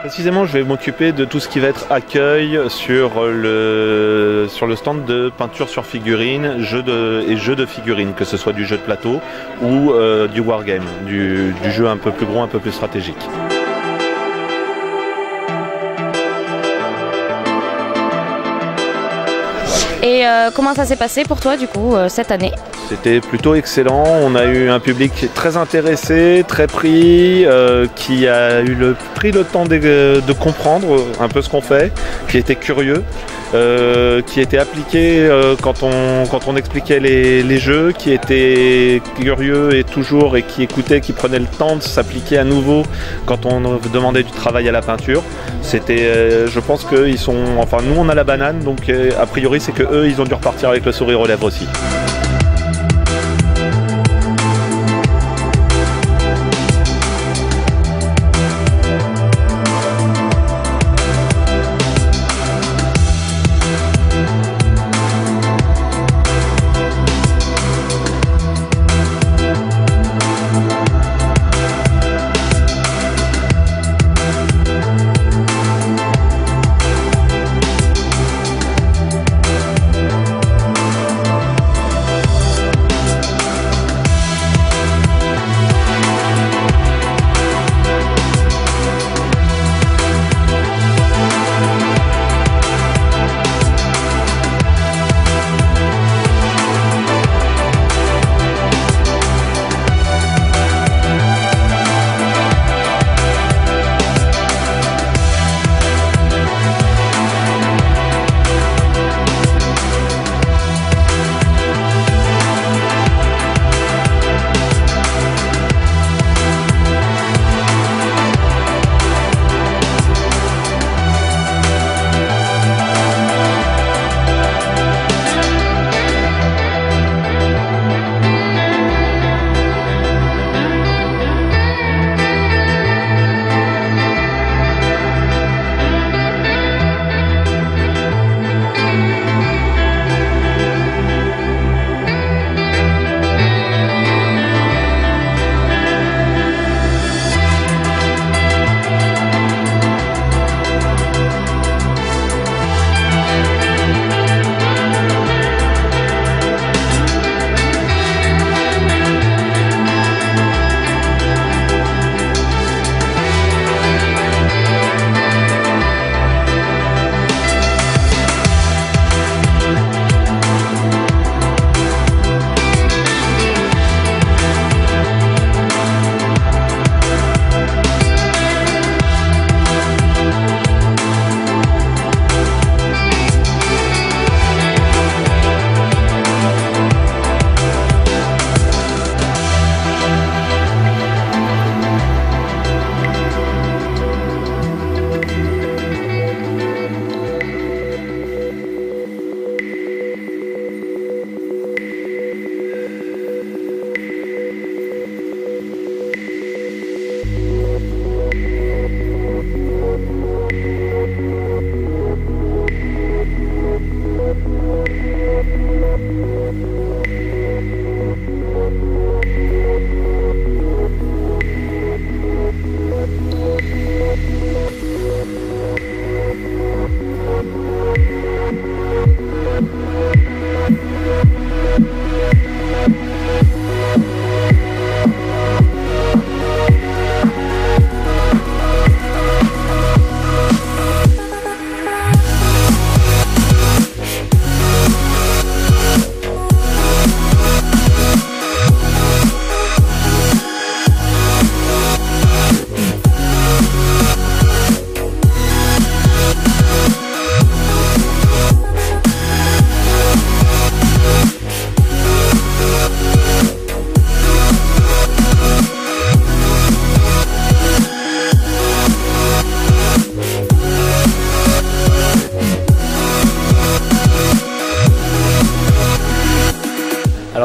Précisément, je vais m'occuper de tout ce qui va être accueil sur le stand de peinture sur figurines, jeux de figurines, que ce soit du jeu de plateau ou du wargame, du jeu un peu plus gros, un peu plus stratégique. Et comment ça s'est passé pour toi du coup cette année? C'était plutôt excellent, on a eu un public très intéressé, très pris, qui a pris le temps de comprendre un peu ce qu'on fait, qui était curieux, qui était appliqué quand on expliquait les jeux, qui était curieux et qui écoutait, qui prenait le temps de s'appliquer à nouveau quand on demandait du travail à la peinture. C'était, je pense qu'ils sont, enfin nous on a la banane, donc a priori c'est que eux ils ont dû repartir avec le sourire aux lèvres aussi.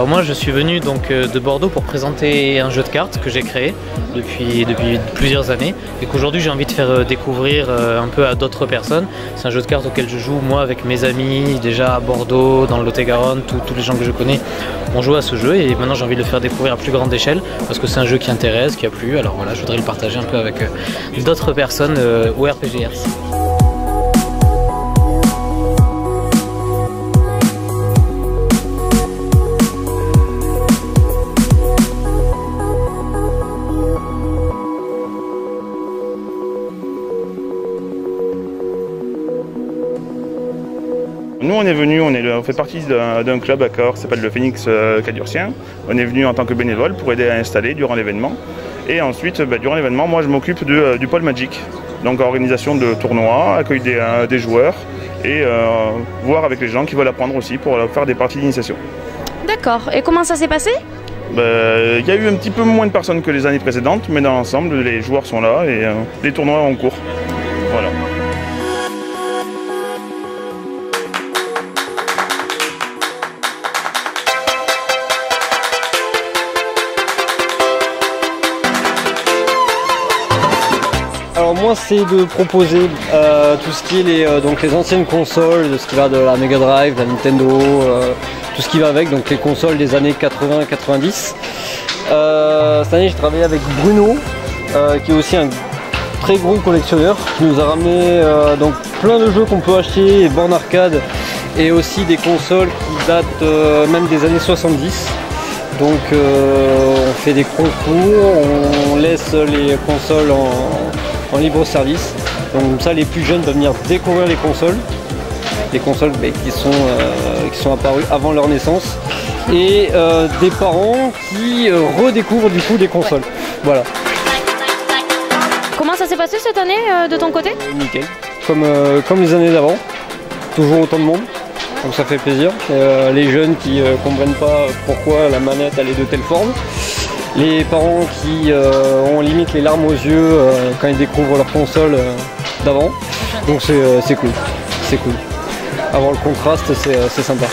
Alors moi je suis venu donc de Bordeaux pour présenter un jeu de cartes que j'ai créé depuis plusieurs années et qu'aujourd'hui j'ai envie de faire découvrir un peu à d'autres personnes. C'est un jeu de cartes auquel je joue moi avec mes amis déjà à Bordeaux, dans le Lot-et-Garonne, tous les gens que je connais ont joué à ce jeu et maintenant j'ai envie de le faire découvrir à plus grande échelle parce que c'est un jeu qui intéresse, qui a plu, alors voilà je voudrais le partager un peu avec d'autres personnes au RPGers. Nous on est venus, on fait partie d'un club à Cahors qui s'appelle le Phénix Cadurcien. On est venu en tant que bénévole pour aider à installer durant l'événement. Et ensuite, durant l'événement, moi je m'occupe du pôle Magic. Donc organisation de tournois, accueil des joueurs et voir avec les gens qui veulent apprendre aussi pour faire des parties d'initiation. D'accord. Et comment ça s'est passé? Il y a eu un petit peu moins de personnes que les années précédentes, mais dans l'ensemble, les joueurs sont là et les tournois en cours. Voilà. Alors moi c'est de proposer tout ce qui est les anciennes consoles, de ce qui va de la Mega Drive, la Nintendo, tout ce qui va avec, donc les consoles des années 80-90. Cette année j'ai travaillé avec Bruno, qui est aussi un très gros collectionneur, qui nous a ramené donc plein de jeux qu'on peut acheter, et bornes arcade, et aussi des consoles qui datent même des années 70. Donc on fait des concours, on laisse les consoles en libre service. Donc comme ça les plus jeunes peuvent venir découvrir les consoles qui sont apparues avant leur naissance. Et des parents qui redécouvrent du coup des consoles. Voilà. Comment ça s'est passé cette année de ton côté? Nickel. Comme les années d'avant. Toujours autant de monde. Donc ça fait plaisir. Les jeunes qui comprennent pas pourquoi la manette elle est de telle forme. Les parents qui ont limite les larmes aux yeux quand ils découvrent leur console d'avant. Donc c'est cool. C'est cool. Avoir le contraste, c'est sympa.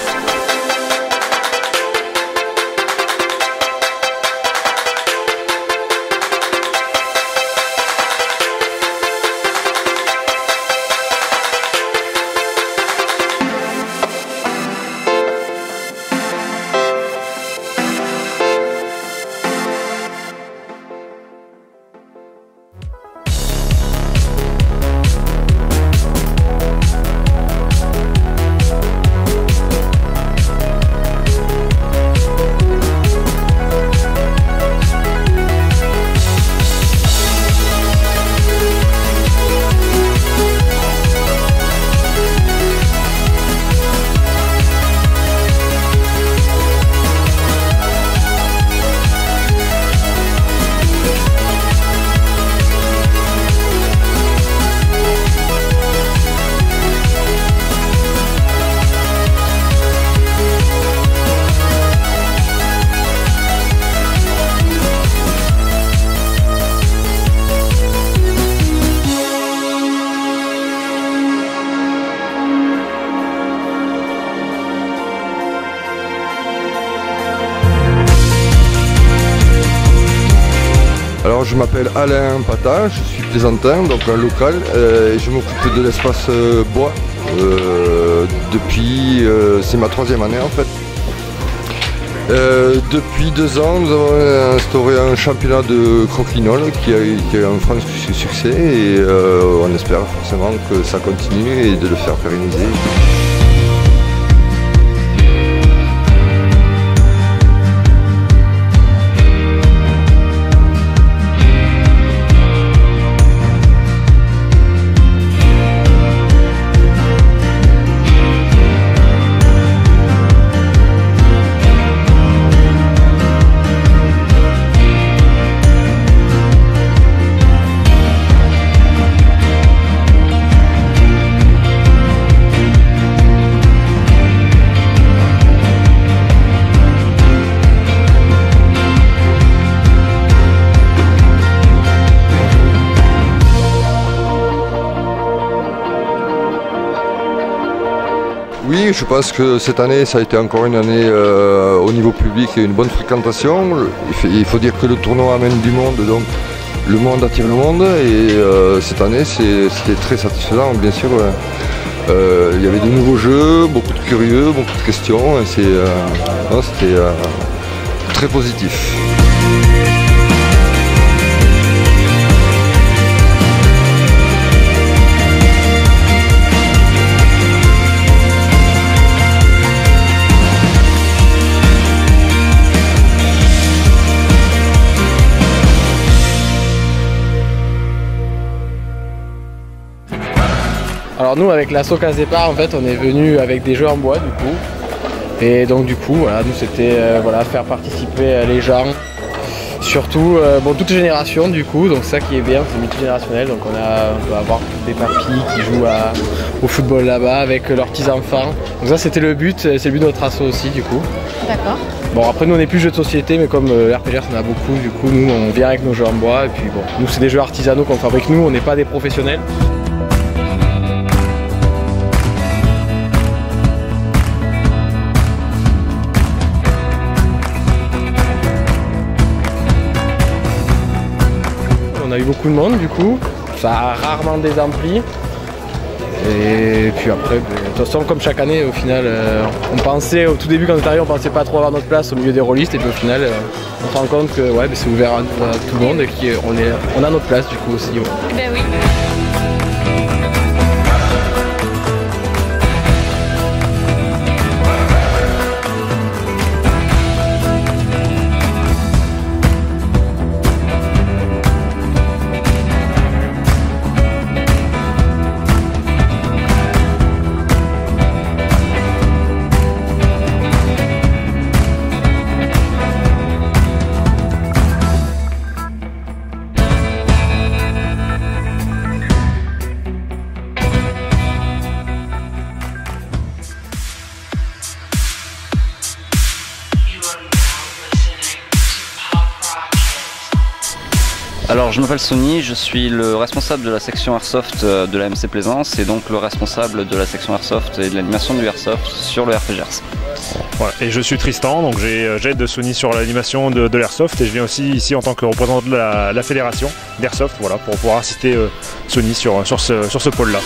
Alors je m'appelle Alain Pata, je suis plaisantin, donc un local, et je m'occupe de l'espace bois depuis, c'est ma 3e année en fait. Depuis 2 ans, nous avons instauré un championnat de croquinole qui a un franc succès et on espère forcément que ça continue et de le faire pérenniser. bien. Je pense que cette année, ça a été encore une année au niveau public et une bonne fréquentation. Il faut dire que le tournoi amène du monde, donc le monde attire le monde. Et cette année, c'était très satisfaisant, bien sûr. Il y avait de nouveaux jeux, beaucoup de curieux, beaucoup de questions. C'était très positif. Alors nous avec l'asso Case Départ en fait on est venu avec des jeux en bois du coup. Et donc du coup voilà, nous c'était faire participer les gens. Surtout toutes les générations du coup, donc ça qui est bien, c'est multigénérationnel, donc on peut avoir des papis qui jouent au football là-bas avec leurs petits enfants. Donc ça c'était le but, c'est le but de notre asso aussi du coup. D'accord. Bon après nous on n'est plus jeux de société mais comme l'RPGers on a beaucoup, du coup nous on vient avec nos jeux en bois et puis bon, nous c'est des jeux artisanaux qu'on fabrique nous, on n'est pas des professionnels. On a eu beaucoup de monde du coup, ça a rarement des amplis. Et puis après, de toute façon comme chaque année au final, on pensait au tout début quand on est arrivé, on pensait pas trop avoir notre place au milieu des rôlistes et puis au final on se rend compte que c'est ouvert à tout le monde et qu'on a notre place du coup aussi. Ouais. Ben oui. Alors je m'appelle Sonny, je suis le responsable de la section Airsoft de la MC Plaisance et donc le responsable de la section Airsoft et de l'animation du Airsoft sur le RPGers. Voilà. Et je suis Tristan, donc j'aide Sonny sur l'animation de l'Airsoft et je viens aussi ici en tant que représentant de la fédération d'Airsoft pour pouvoir assister Sonny sur ce pôle-là.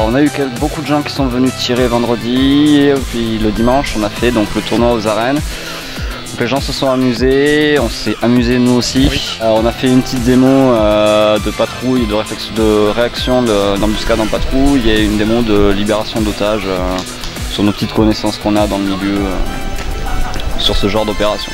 On a eu beaucoup de gens qui sont venus tirer vendredi et puis le dimanche on a fait donc le tournoi aux arènes. Donc les gens se sont amusés, on s'est amusés nous aussi. Oui. On a fait une petite démo de patrouille, de réaction d'embuscade en patrouille et une démo de libération d'otages sur nos petites connaissances qu'on a dans le milieu sur ce genre d'opération.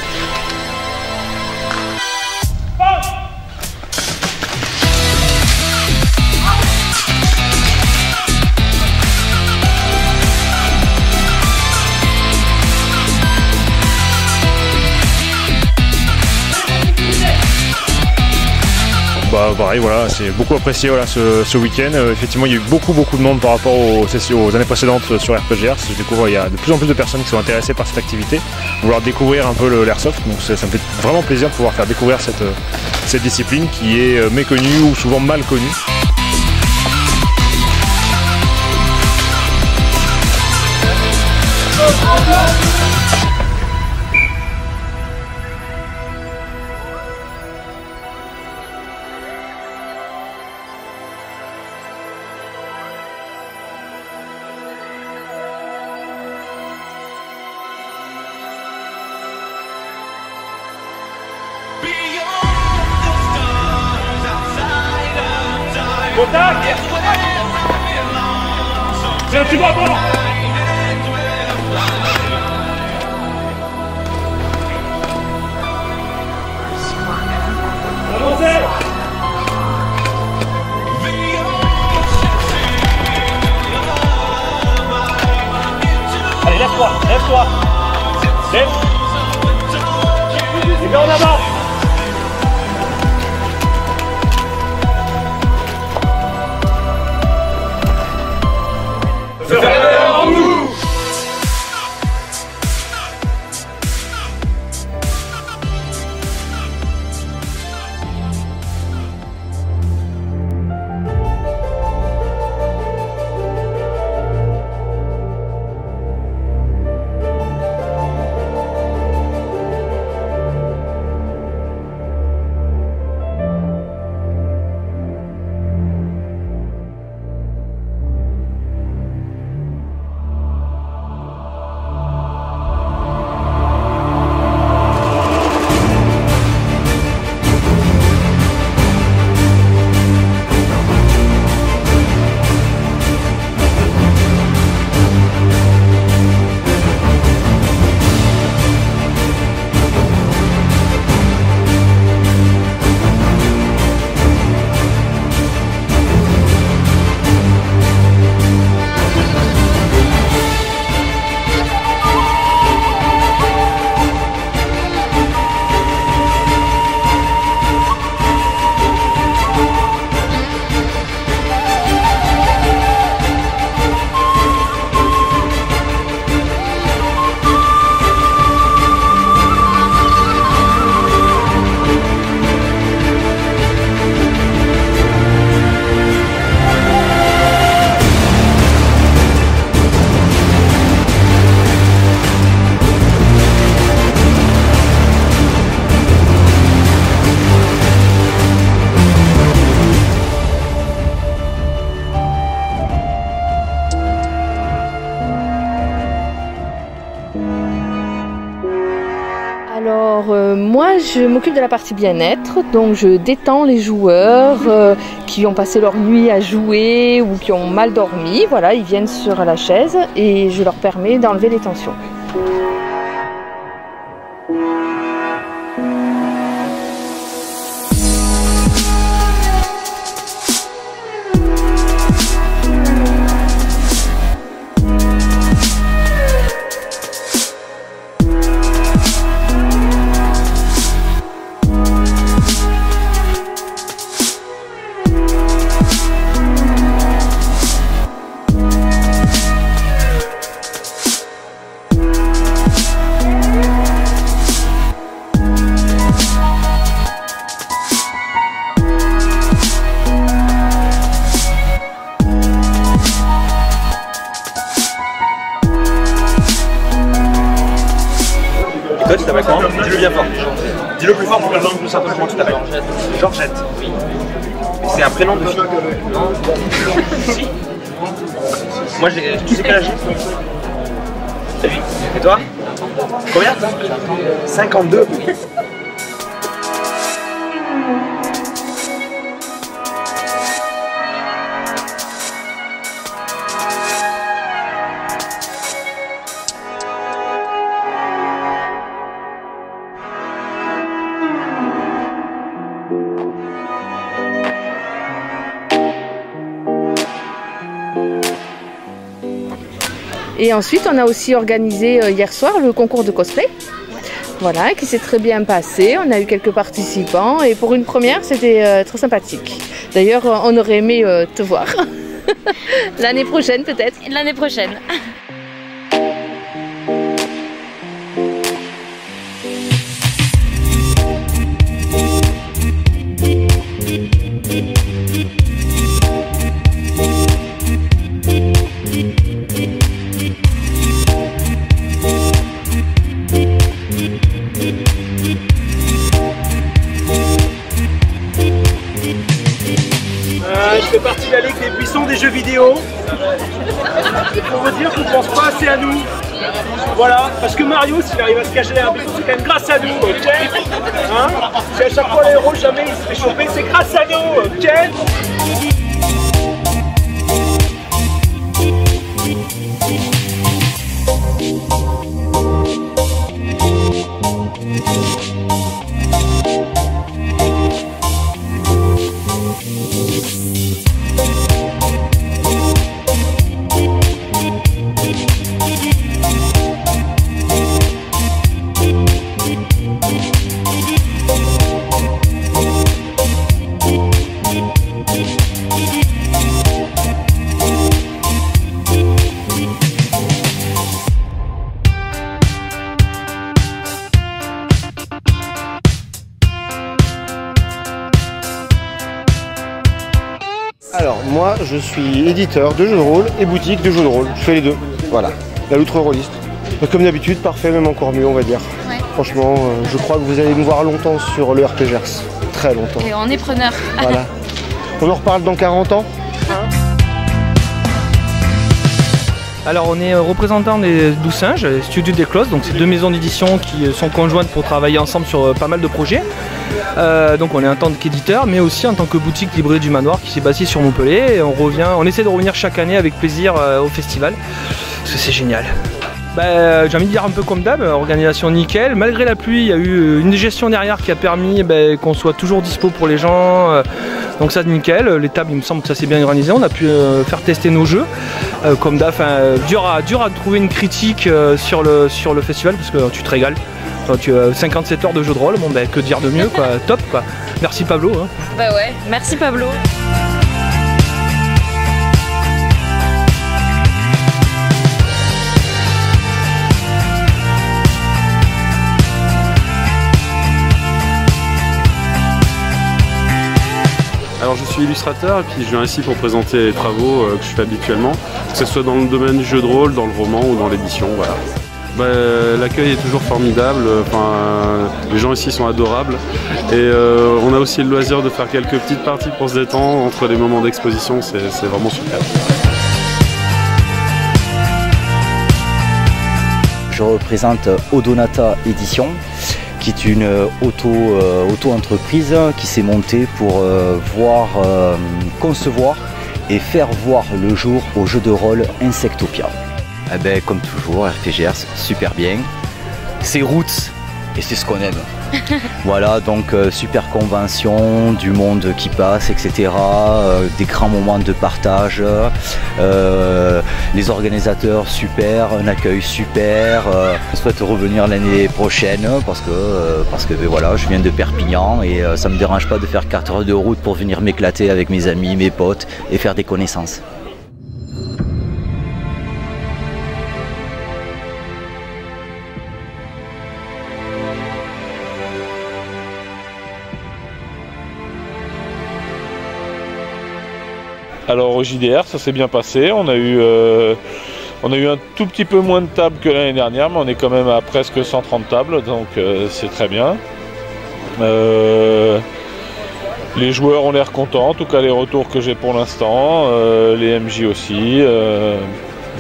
Pareil, voilà, c'est beaucoup apprécié voilà, ce week-end. Effectivement, il y a eu beaucoup de monde par rapport aux années précédentes sur RPGers. Je découvre il y a de plus en plus de personnes qui sont intéressées par cette activité, vouloir découvrir un peu l'Airsoft. Donc ça me fait vraiment plaisir de pouvoir faire découvrir cette discipline qui est méconnue ou souvent mal connue. Contact! C'est un petit bras bon! Avancez! Et en avant. Alors moi je m'occupe de la partie bien-être, donc je détends les joueurs qui ont passé leur nuit à jouer ou qui ont mal dormi. Voilà, ils viennent sur la chaise et je leur permets d'enlever les tensions. Toi, tu t'appelles comment? Dis-le bien fort. Dis-le plus fort pour que les gens nous savent comment tu t'appelles. Georgette. Oui. C'est un prénom de fille. Non. Si. Moi, tu sais quel âge j'ai? 8. Et toi? Combien? 52. Et ensuite, on a aussi organisé hier soir le concours de cosplay. Voilà, qui s'est très bien passé. On a eu quelques participants et pour une première, c'était très sympathique. D'ailleurs, on aurait aimé te voir. L'année prochaine peut-être. L'année prochaine. Je fais partie de la Ligue des Buissons des jeux vidéo. Et pour vous dire qu'on ne pense pas assez à nous. Voilà, parce que Mario, s'il arrive à se cacher derrière un buisson, c'est quand même grâce à nous, ok? Hein? Si à chaque fois les héros, jamais il se fait choper, c'est grâce à nous, ok? Alors moi je suis éditeur de jeux de rôle et boutique de jeux de rôle, je fais les deux, voilà, la loutre rôliste. Comme d'habitude, parfait, même encore mieux on va dire. Ouais. Franchement, je crois que vous allez nous voir longtemps sur le RPGers, très longtemps. Et on est preneur. Voilà. On en reparle dans 40 ans. Alors on est représentant des 12 Singes, Studio des Closes, donc c'est deux maisons d'édition qui sont conjointes pour travailler ensemble sur pas mal de projets. Donc on est en tant qu'éditeur mais aussi en tant que boutique librairie du manoir qui s'est bâtie sur Montpellier et on essaie de revenir chaque année avec plaisir au festival parce que c'est génial. J'ai envie de dire un peu comme d'hab, organisation nickel. Malgré la pluie, il y a eu une gestion derrière qui a permis qu'on soit toujours dispo pour les gens. Donc ça nickel, les tables il me semble que ça s'est bien organisé, on a pu faire tester nos jeux. Comme d'hab, dur à trouver une critique sur le festival parce que tu te régales. Tu as 57 heures de jeu de rôle, que dire de mieux quoi, top quoi. Merci Pablo. Hein. Bah ouais, merci Pablo. Alors je suis illustrateur et puis je viens ici pour présenter les travaux que je fais habituellement, que ce soit dans le domaine du jeu de rôle, dans le roman ou dans l'édition. Voilà. L'accueil est toujours formidable, les gens ici sont adorables et on a aussi le loisir de faire quelques petites parties pour se détendre entre les moments d'exposition, c'est vraiment super. Je représente Odonata Édition, qui est une auto-entreprise qui s'est montée pour concevoir et faire voir le jour au jeu de rôle Insectopia. Comme toujours, RPGers, super bien. C'est roots et c'est ce qu'on aime. Voilà, donc super convention, du monde qui passe, etc. Des grands moments de partage. Les organisateurs super, un accueil super. Je souhaite revenir l'année prochaine parce que voilà, je viens de Perpignan et ça me dérange pas de faire 4 heures de route pour venir m'éclater avec mes amis, mes potes et faire des connaissances. Alors au JDR ça s'est bien passé, on a eu un tout petit peu moins de tables que l'année dernière mais on est quand même à presque 130 tables donc c'est très bien. Les joueurs ont l'air contents, en tout cas les retours que j'ai pour l'instant, les MJ aussi,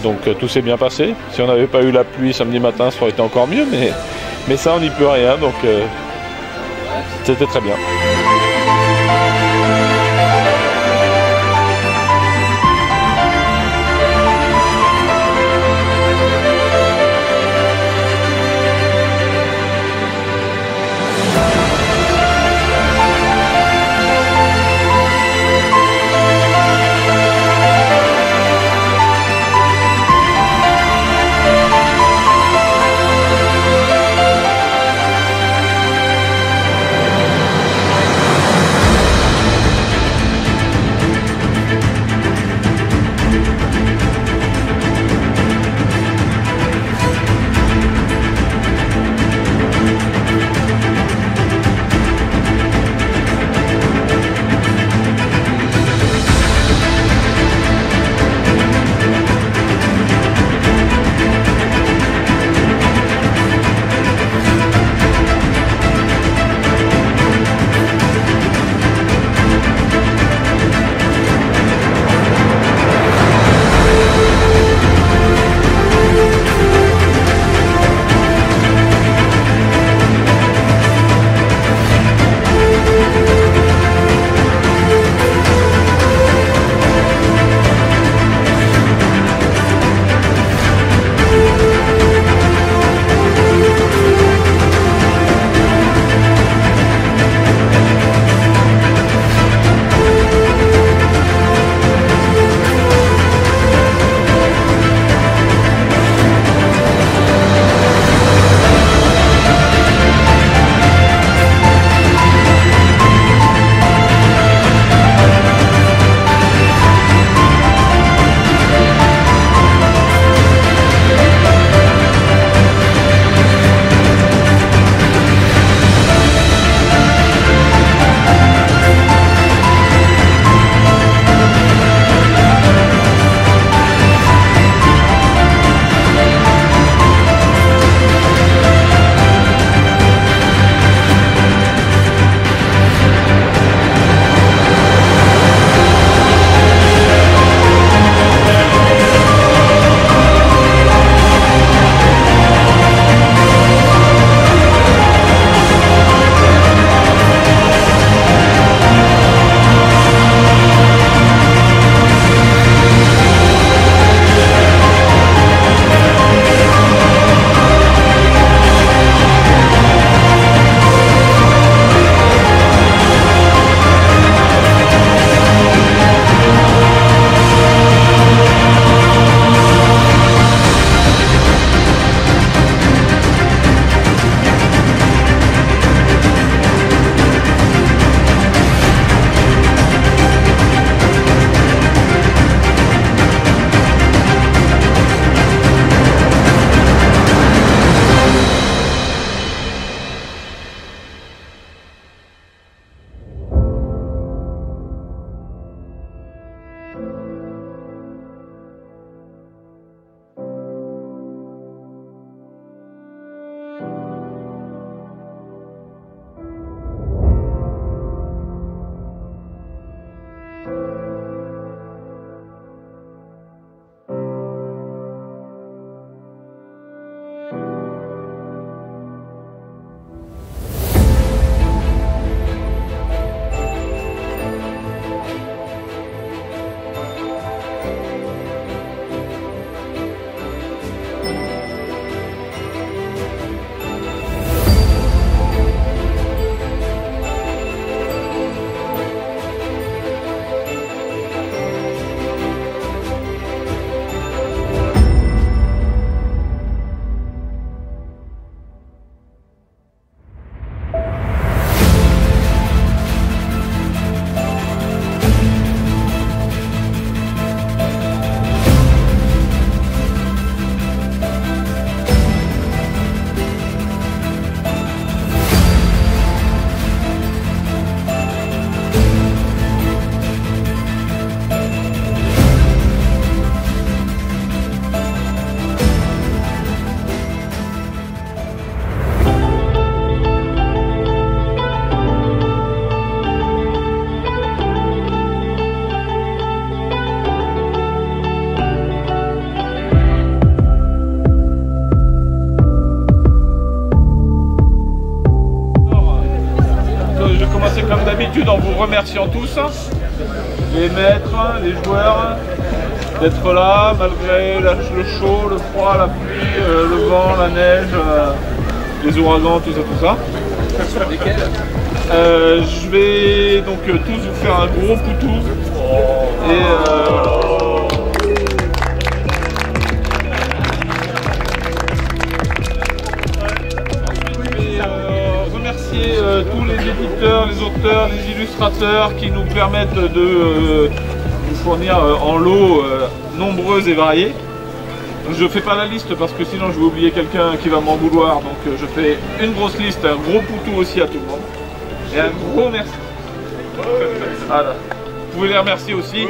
donc tout s'est bien passé. Si on n'avait pas eu la pluie samedi matin ça aurait été encore mieux mais ça on n'y peut rien donc c'était très bien. commencer comme d'habitude en vous remerciant tous, les maîtres, les joueurs, d'être là malgré le chaud, le froid, la pluie, le vent, la neige, les ouragans, tout ça. Je vais donc tous vous faire un gros poutou. Et remercier tous les éditeurs, les auteurs, les illustrateurs qui nous permettent de nous fournir en lot nombreuses et variées. Je fais pas la liste parce que sinon je vais oublier quelqu'un qui va m'en vouloir, donc je fais une grosse liste, un gros poutou aussi à tout le monde. Et un gros merci. Voilà. Vous pouvez les remercier aussi.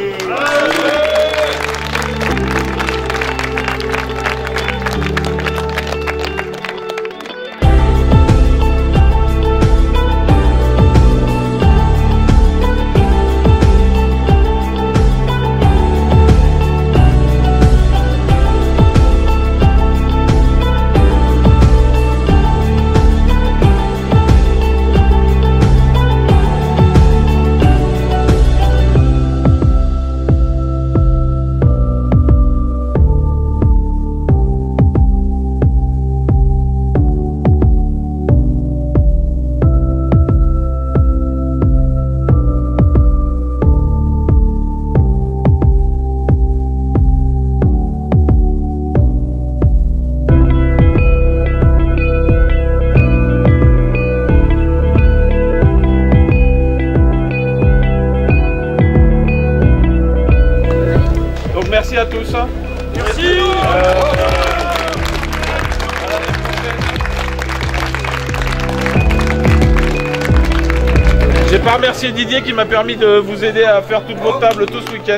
Merci à tous. Merci. J'ai pas remercié Didier qui m'a permis de vous aider à faire toutes vos tables tout ce week-end.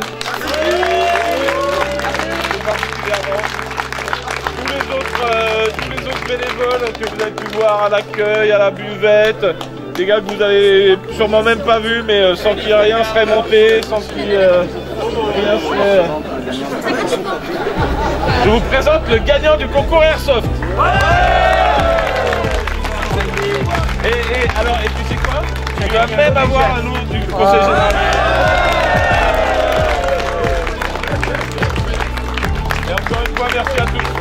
Tous les autres bénévoles que vous avez pu voir à l'accueil, à la buvette, des gars que vous avez sûrement même pas vus, mais sans qui rien serait monté, sans qui rien serait... Je vous présente le gagnant du concours Airsoft. Et tu sais quoi? Tu vas même avoir un nom du conseil général. Et encore une fois, merci à tous.